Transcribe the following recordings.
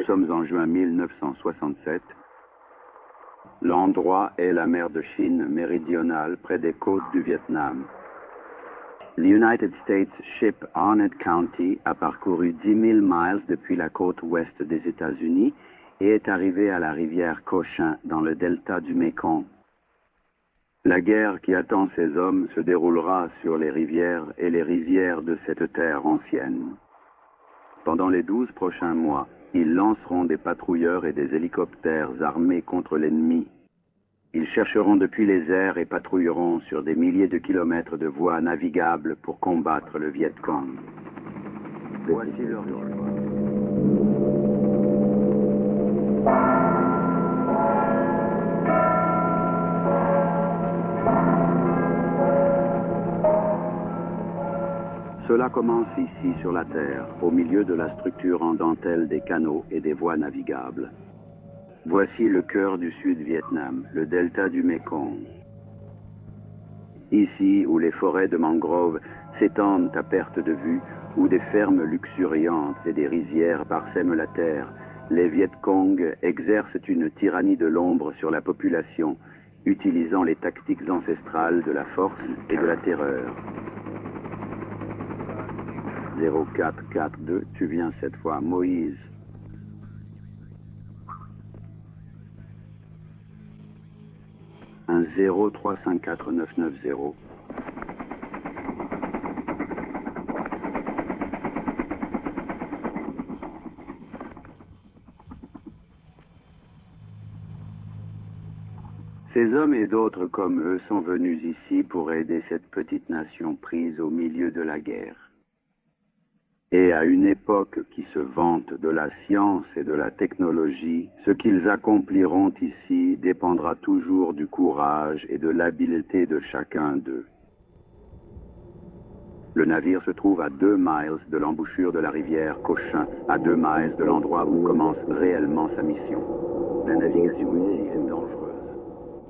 sommes en juin 1967. L'endroit est la mer de Chine méridionale près des côtes du Vietnam. L'United States Ship Arnett County a parcouru 10 000 miles depuis la côte ouest des États-Unis et est arrivé à la rivière Cochin dans le delta du Mékong. La guerre qui attend ces hommes se déroulera sur les rivières et les rizières de cette terre ancienne. Pendant les 12 prochains mois, ils lanceront des patrouilleurs et des hélicoptères armés contre l'ennemi. Ils chercheront depuis les airs et patrouilleront sur des milliers de kilomètres de voies navigables pour combattre le Viet Cong. Voici leur histoire. Cela commence ici sur la Terre, au milieu de la structure en dentelle des canaux et des voies navigables. Voici le cœur du Sud-Vietnam, le delta du Mékong. Ici, où les forêts de mangroves s'étendent à perte de vue, où des fermes luxuriantes et des rizières parsèment la terre, les Viet Cong exercent une tyrannie de l'ombre sur la population, utilisant les tactiques ancestrales de la force et de la terreur. 0442, tu viens cette fois, Moïse. Un 0354990. Ces hommes et d'autres comme eux sont venus ici pour aider cette petite nation prise au milieu de la guerre. Et à une époque qui se vante de la science et de la technologie, ce qu'ils accompliront ici dépendra toujours du courage et de l'habileté de chacun d'eux. Le navire se trouve à 2 miles de l'embouchure de la rivière Cochin, à 2 miles de l'endroit où commence réellement sa mission. La navigation ici est dangereuse.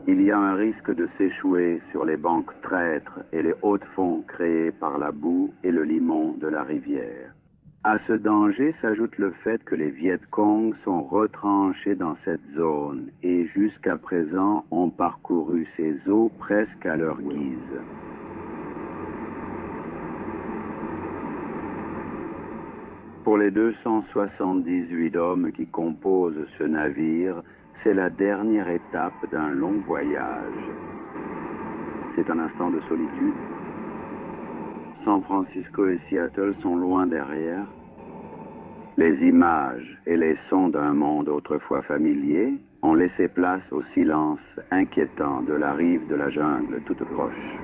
Il y a un risque de s'échouer sur les banques traîtres et les hauts-de-fonds créés par la boue et le limon de la rivière. À ce danger s'ajoute le fait que les Viet Cong sont retranchés dans cette zone et jusqu'à présent ont parcouru ces eaux presque à leur guise. Pour les 278 hommes qui composent ce navire, c'est la dernière étape d'un long voyage. C'est un instant de solitude. San Francisco et Seattle sont loin derrière. Les images et les sons d'un monde autrefois familier ont laissé place au silence inquiétant de la rive de la jungle toute proche.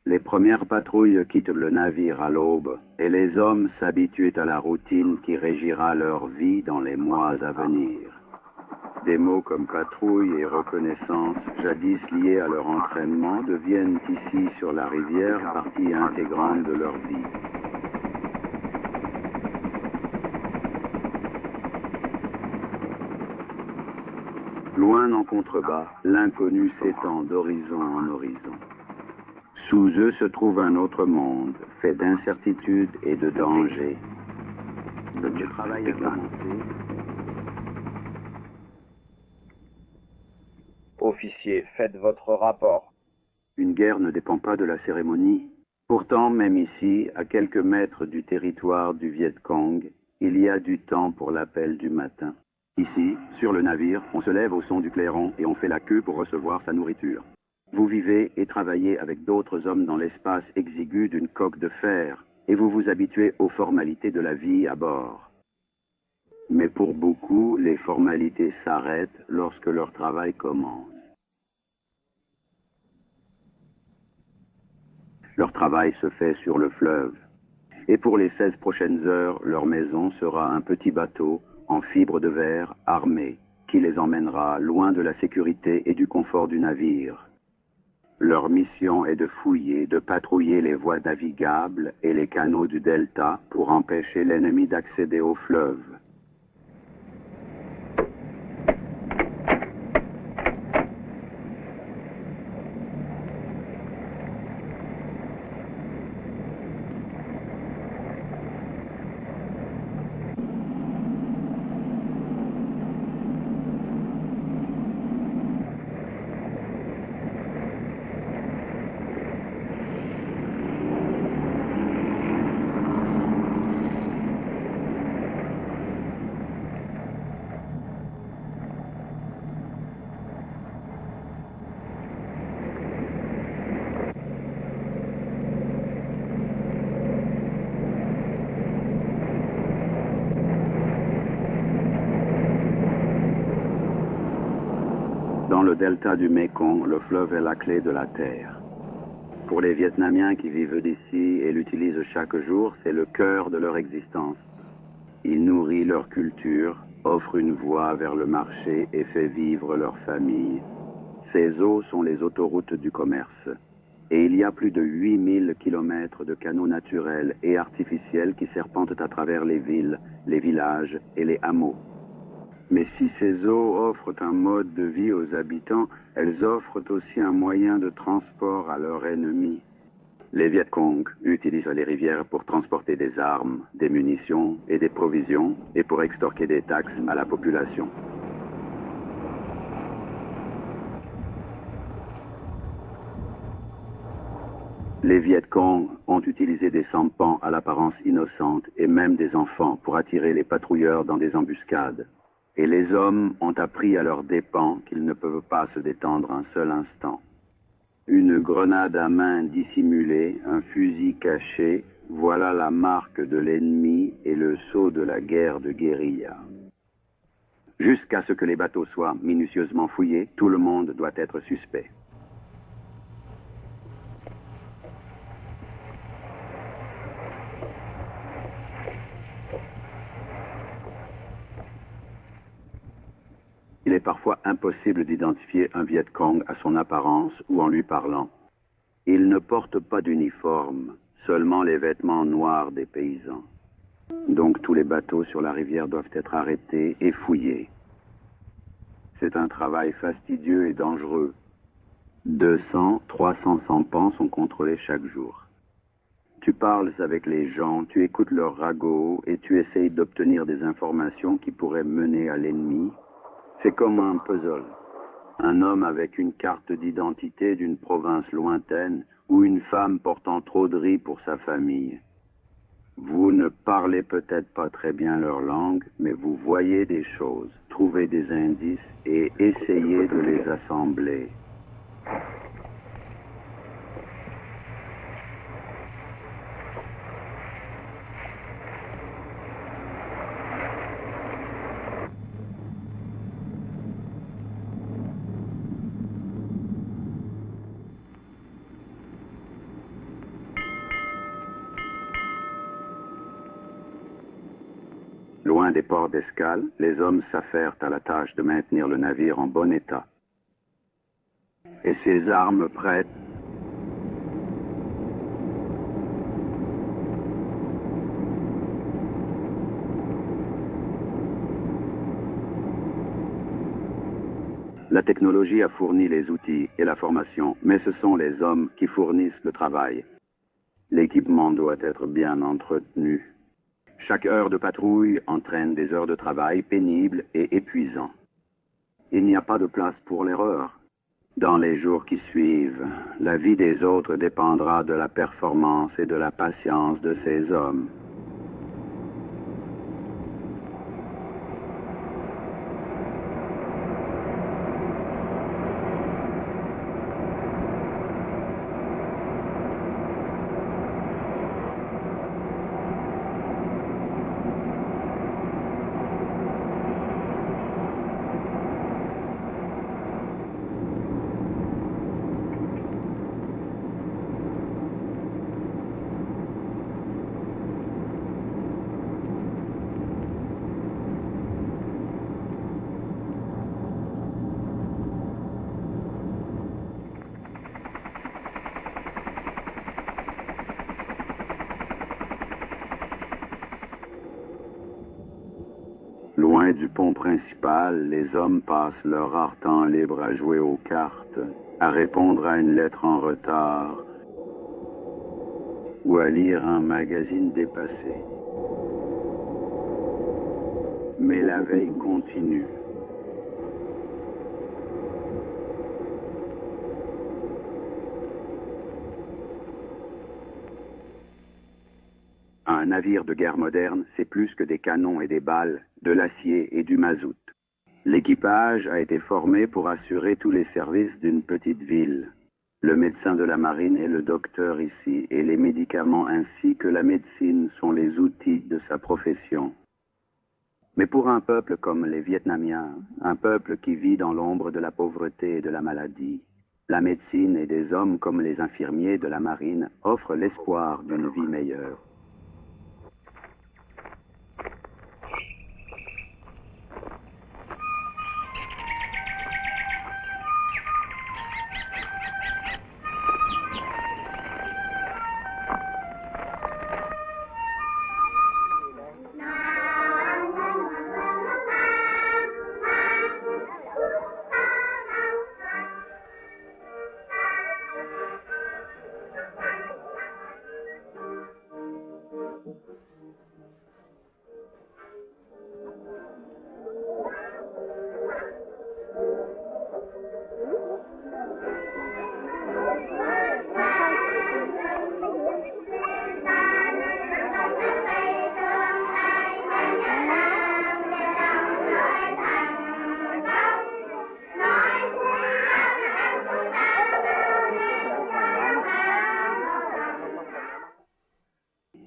Les premières patrouilles quittent le navire à l'aube et les hommes s'habituent à la routine qui régira leur vie dans les mois à venir. Des mots comme patrouille et reconnaissance, jadis liés à leur entraînement, deviennent ici sur la rivière partie intégrante de leur vie. Loin en contrebas, l'inconnu s'étend d'horizon en horizon. Sous eux se trouve un autre monde, fait d'incertitudes et de dangers. Le travail a commencé. Officier, faites votre rapport. Une guerre ne dépend pas de la cérémonie. Pourtant, même ici, à quelques mètres du territoire du Viet Cong, il y a du temps pour l'appel du matin. Ici, sur le navire, on se lève au son du clairon et on fait la queue pour recevoir sa nourriture. Vous vivez et travaillez avec d'autres hommes dans l'espace exigu d'une coque de fer, et vous vous habituez aux formalités de la vie à bord. Mais pour beaucoup, les formalités s'arrêtent lorsque leur travail commence. Leur travail se fait sur le fleuve, et pour les 16 prochaines heures, leur maison sera un petit bateau en fibre de verre armé, qui les emmènera loin de la sécurité et du confort du navire. Leur mission est de fouiller, de patrouiller les voies navigables et les canaux du delta pour empêcher l'ennemi d'accéder au fleuve. Dans le delta du Mékong, le fleuve est la clé de la terre. Pour les Vietnamiens qui vivent d'ici et l'utilisent chaque jour, c'est le cœur de leur existence. Il nourrit leur culture, offre une voie vers le marché et fait vivre leur famille. Ces eaux sont les autoroutes du commerce. Et il y a plus de 8000 kilomètres de canaux naturels et artificiels qui serpentent à travers les villes, les villages et les hameaux. Mais si ces eaux offrent un mode de vie aux habitants, elles offrent aussi un moyen de transport à leurs ennemis. Les Viet Cong utilisent les rivières pour transporter des armes, des munitions et des provisions et pour extorquer des taxes à la population. Les Viet Cong ont utilisé des sampans à l'apparence innocente et même des enfants pour attirer les patrouilleurs dans des embuscades. Et les hommes ont appris à leurs dépens qu'ils ne peuvent pas se détendre un seul instant. Une grenade à main dissimulée, un fusil caché, voilà la marque de l'ennemi et le sceau de la guerre de guérilla. Jusqu'à ce que les bateaux soient minutieusement fouillés, tout le monde doit être suspect. Il est parfois impossible d'identifier un Viet Cong à son apparence ou en lui parlant. Il ne porte pas d'uniforme, seulement les vêtements noirs des paysans. Donc tous les bateaux sur la rivière doivent être arrêtés et fouillés. C'est un travail fastidieux et dangereux. 200, 300 sampans sont contrôlés chaque jour. Tu parles avec les gens, tu écoutes leurs ragots et tu essayes d'obtenir des informations qui pourraient mener à l'ennemi. C'est comme un puzzle. Un homme avec une carte d'identité d'une province lointaine ou une femme portant trop de riz pour sa famille. Vous ne parlez peut-être pas très bien leur langue, mais vous voyez des choses, trouvez des indices et essayez de les assembler. Loin des ports d'escale, les hommes s'affairent à la tâche de maintenir le navire en bon état. Et ses armes prêtes, la technologie a fourni les outils et la formation, mais ce sont les hommes qui fournissent le travail. L'équipement doit être bien entretenu. Chaque heure de patrouille entraîne des heures de travail pénibles et épuisants. Il n'y a pas de place pour l'erreur. Dans les jours qui suivent, la vie des autres dépendra de la performance et de la patience de ces hommes. coin du pont principal, les hommes passent leur rare temps libre à jouer aux cartes, à répondre à une lettre en retard ou à lire un magazine dépassé. Mais la veille continue. Un navire de guerre moderne, c'est plus que des canons et des balles, de l'acier et du mazout. L'équipage a été formé pour assurer tous les services d'une petite ville. Le médecin de la marine est le docteur ici, et les médicaments ainsi que la médecine sont les outils de sa profession. Mais pour un peuple comme les Vietnamiens, un peuple qui vit dans l'ombre de la pauvreté et de la maladie, la médecine et des hommes comme les infirmiers de la marine offrent l'espoir d'une vie meilleure.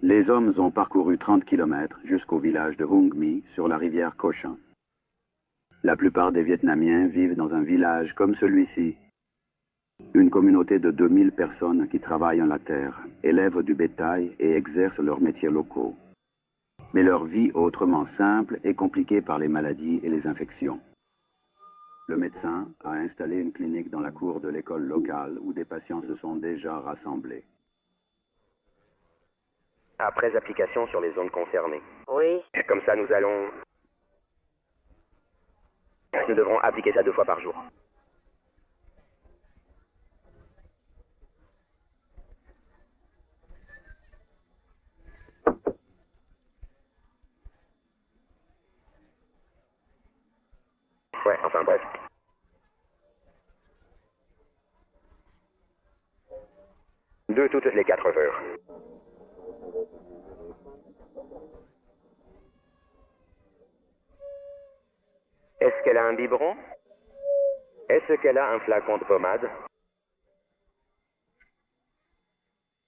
Les hommes ont parcouru 30 kilomètres jusqu'au village de Hung My sur la rivière Co Chan. La plupart des Vietnamiens vivent dans un village comme celui-ci. Une communauté de 2000 personnes qui travaillent en la terre, élèvent du bétail et exercent leurs métiers locaux. Mais leur vie autrement simple est compliquée par les maladies et les infections. Le médecin a installé une clinique dans la cour de l'école locale où des patients se sont déjà rassemblés. Après application sur les zones concernées. Oui. Comme ça, nous devrons appliquer ça 2 fois par jour. Ouais, enfin bref. Deux toutes les 4 heures. Est-ce qu'elle a un biberon? Est-ce qu'elle a un flacon de pommade?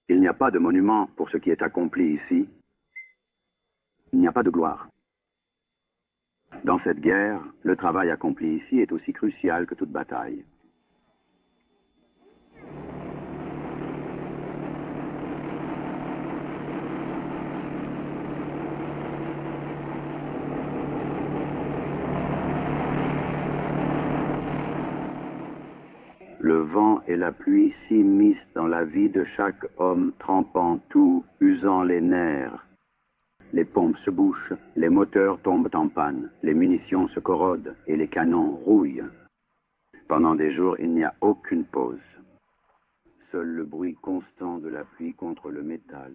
Il n'y a pas de monument pour ce qui est accompli ici. Il n'y a pas de gloire. Dans cette guerre, le travail accompli ici est aussi crucial que toute bataille. Le vent et la pluie s'immiscent dans la vie de chaque homme, trempant tout, usant les nerfs. Les pompes se bouchent, les moteurs tombent en panne, les munitions se corrodent et les canons rouillent. Pendant des jours, il n'y a aucune pause. Seul le bruit constant de la pluie contre le métal.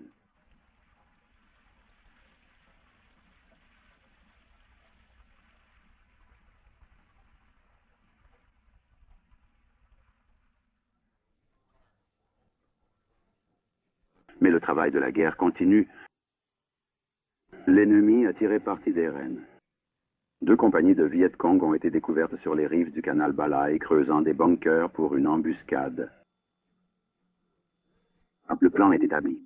Mais le travail de la guerre continue. L'ennemi a tiré parti des rennes. 2 compagnies de Viet Cong ont été découvertes sur les rives du canal Balai, creusant des bunkers pour une embuscade. Le plan est établi.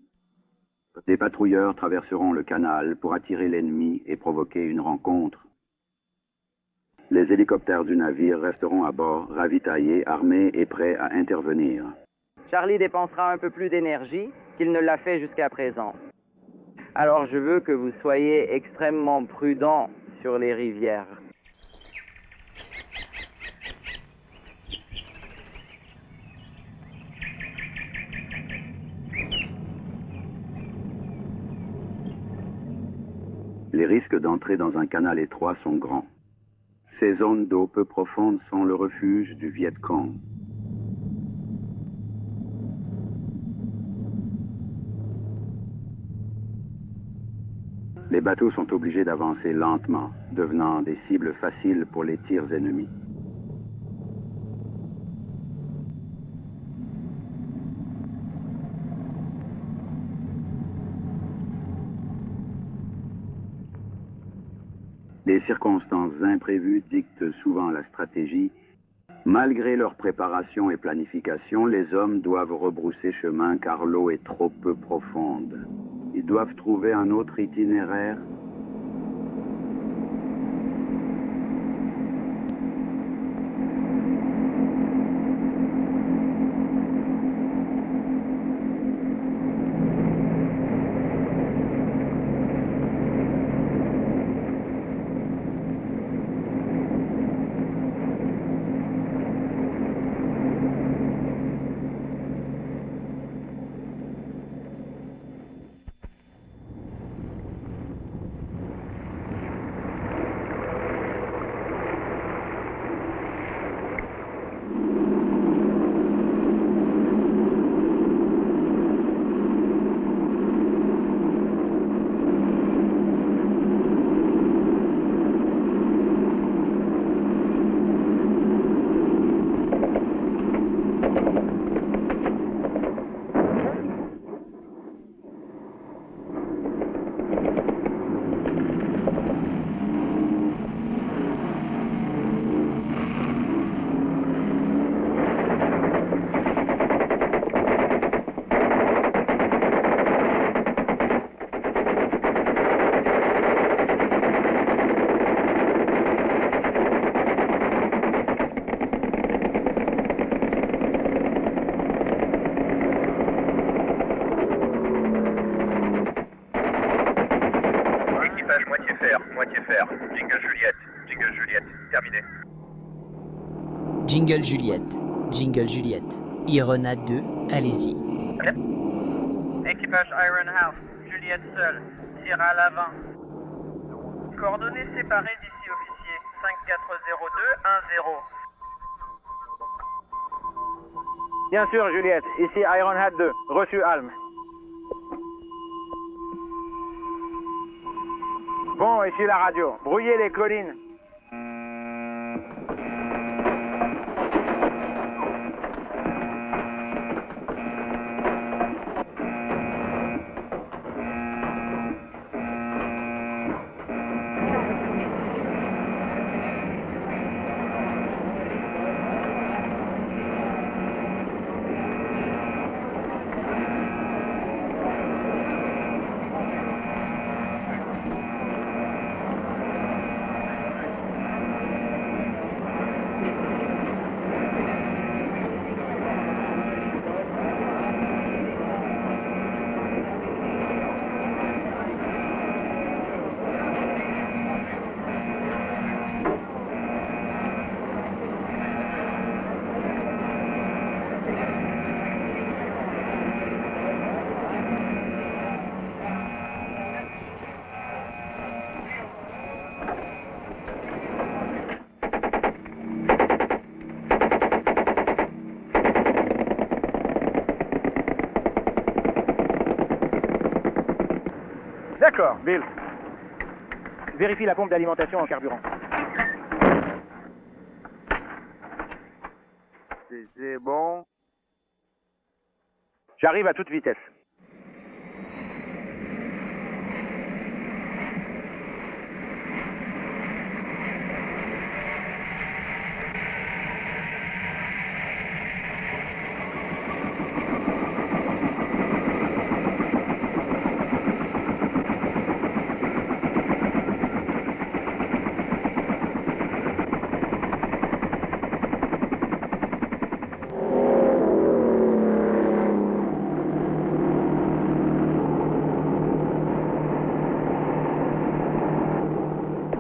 Des patrouilleurs traverseront le canal pour attirer l'ennemi et provoquer une rencontre. Les hélicoptères du navire resteront à bord, ravitaillés, armés et prêts à intervenir. Charlie dépensera un peu plus d'énergie qu'il ne l'a fait jusqu'à présent. Alors je veux que vous soyez extrêmement prudents sur les rivières. Les risques d'entrer dans un canal étroit sont grands. Ces zones d'eau peu profonde sont le refuge du Viet Cong. Les bateaux sont obligés d'avancer lentement, devenant des cibles faciles pour les tirs ennemis. Les circonstances imprévues dictent souvent la stratégie. Malgré leur préparation et planification, les hommes doivent rebrousser chemin car l'eau est trop peu profonde. Ils doivent trouver un autre itinéraire. Jingle Juliette. Jingle Juliette. Irona 2, allez-y. Équipage Iron House, Juliette seule, tir à l'avant. Coordonnées séparées d'ici officier, 540210. Bien sûr, Juliette. Ici Ironhat 2. Reçu Alm. Bon, ici la radio. Brouillez les collines. D'accord, Bill. Vérifie la pompe d'alimentation en carburant. C'est bon. J'arrive à toute vitesse.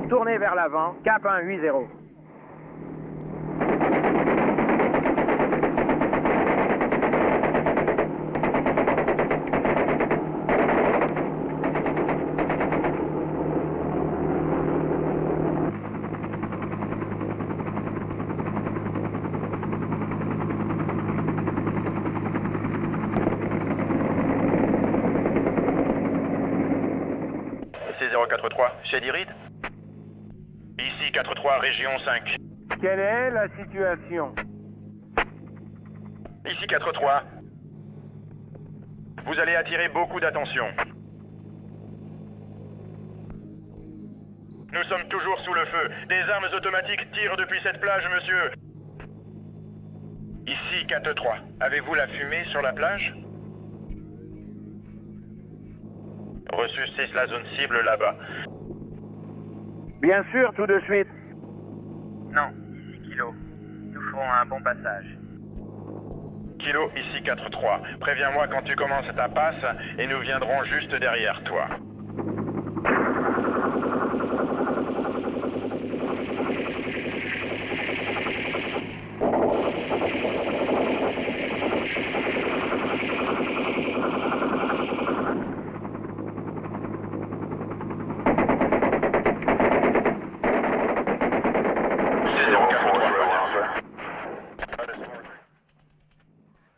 Tournez vers l'avant, cap 180. Ici 043, Shady Reed. Ici 43, région 5. Quelle est la situation? Ici 43. Vous allez attirer beaucoup d'attention. Nous sommes toujours sous le feu. Des armes automatiques tirent depuis cette plage, monsieur. Ici 4-3. Avez-vous la fumée sur la plage? Reçu 6, la zone cible là-bas. Bien sûr, tout de suite. Non, ici Kilo. Nous ferons un bon passage. Kilo, ici 4-3. Préviens-moi quand tu commences ta passe et nous viendrons juste derrière toi.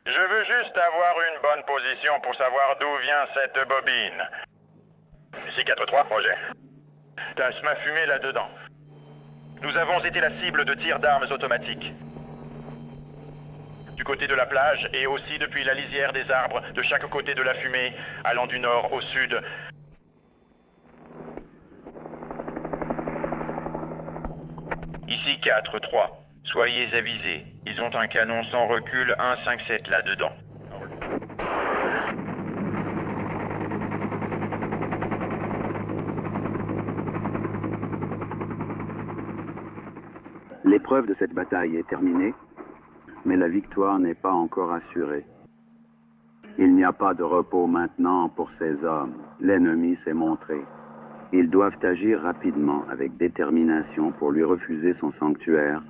Je veux juste avoir une bonne position pour savoir d'où vient cette bobine. Ici 4-3, Roger. Tasse ma fumée là-dedans. Nous avons été la cible de tirs d'armes automatiques. Du côté de la plage et aussi depuis la lisière des arbres, de chaque côté de la fumée, allant du nord au sud. Ici 4-3. Soyez avisés. Ils ont un canon sans recul 1,57 là-dedans. L'épreuve de cette bataille est terminée, mais la victoire n'est pas encore assurée. Il n'y a pas de repos maintenant pour ces hommes. L'ennemi s'est montré. Ils doivent agir rapidement, avec détermination, pour lui refuser son sanctuaire.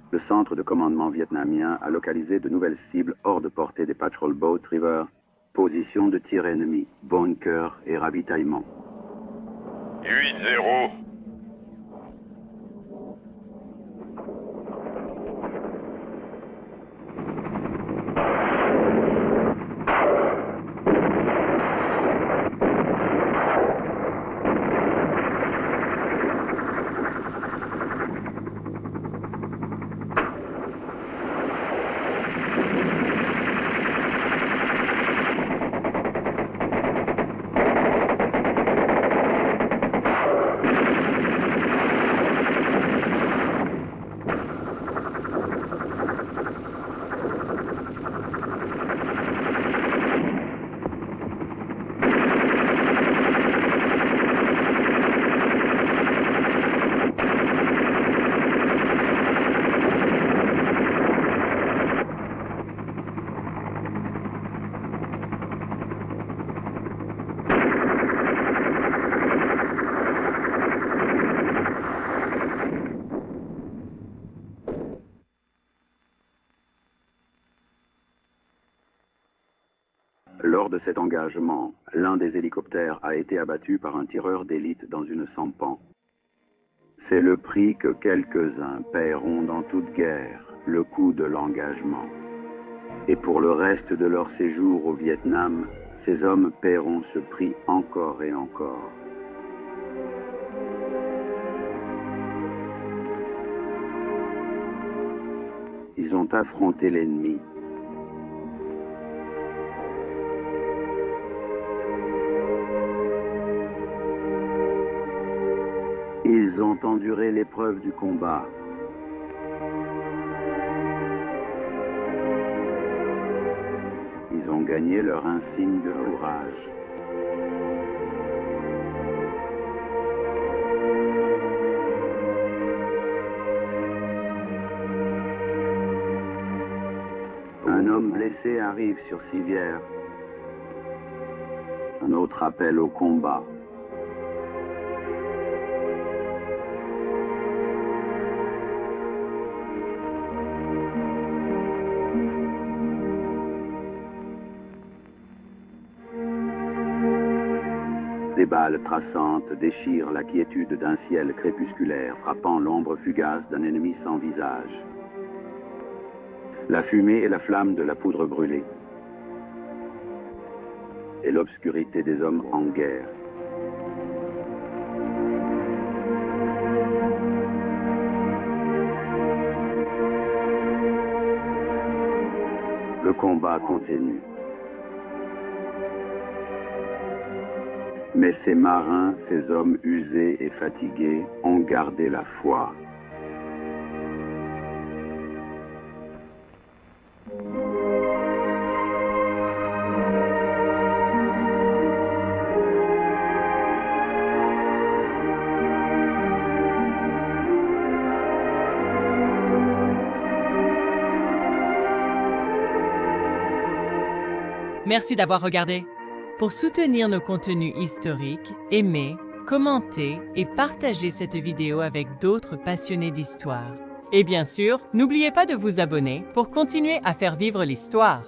Le centre de commandement vietnamien a localisé de nouvelles cibles hors de portée des Patrol Boat River, positions de tir ennemis, bunkers et ravitaillement. 8-0. Lors de cet engagement, l'un des hélicoptères a été abattu par un tireur d'élite dans une sampan. C'est le prix que quelques-uns paieront dans toute guerre, le coût de l'engagement. Et pour le reste de leur séjour au Vietnam, ces hommes paieront ce prix encore et encore. Ils ont affronté l'ennemi. Ils ont enduré l'épreuve du combat. Ils ont gagné leur insigne de courage. Un homme blessé arrive sur Civière. Un autre appel au combat. Des balles traçantes déchirent la quiétude d'un ciel crépusculaire, frappant l'ombre fugace d'un ennemi sans visage. La fumée et la flamme de la poudre brûlée. et l'obscurité des hommes en guerre. Le combat continue. Mais ces marins, ces hommes usés et fatigués, ont gardé la foi. Merci d'avoir regardé. Pour soutenir nos contenus historiques, aimez, commentez et partagez cette vidéo avec d'autres passionnés d'histoire. Et bien sûr, n'oubliez pas de vous abonner pour continuer à faire vivre l'histoire.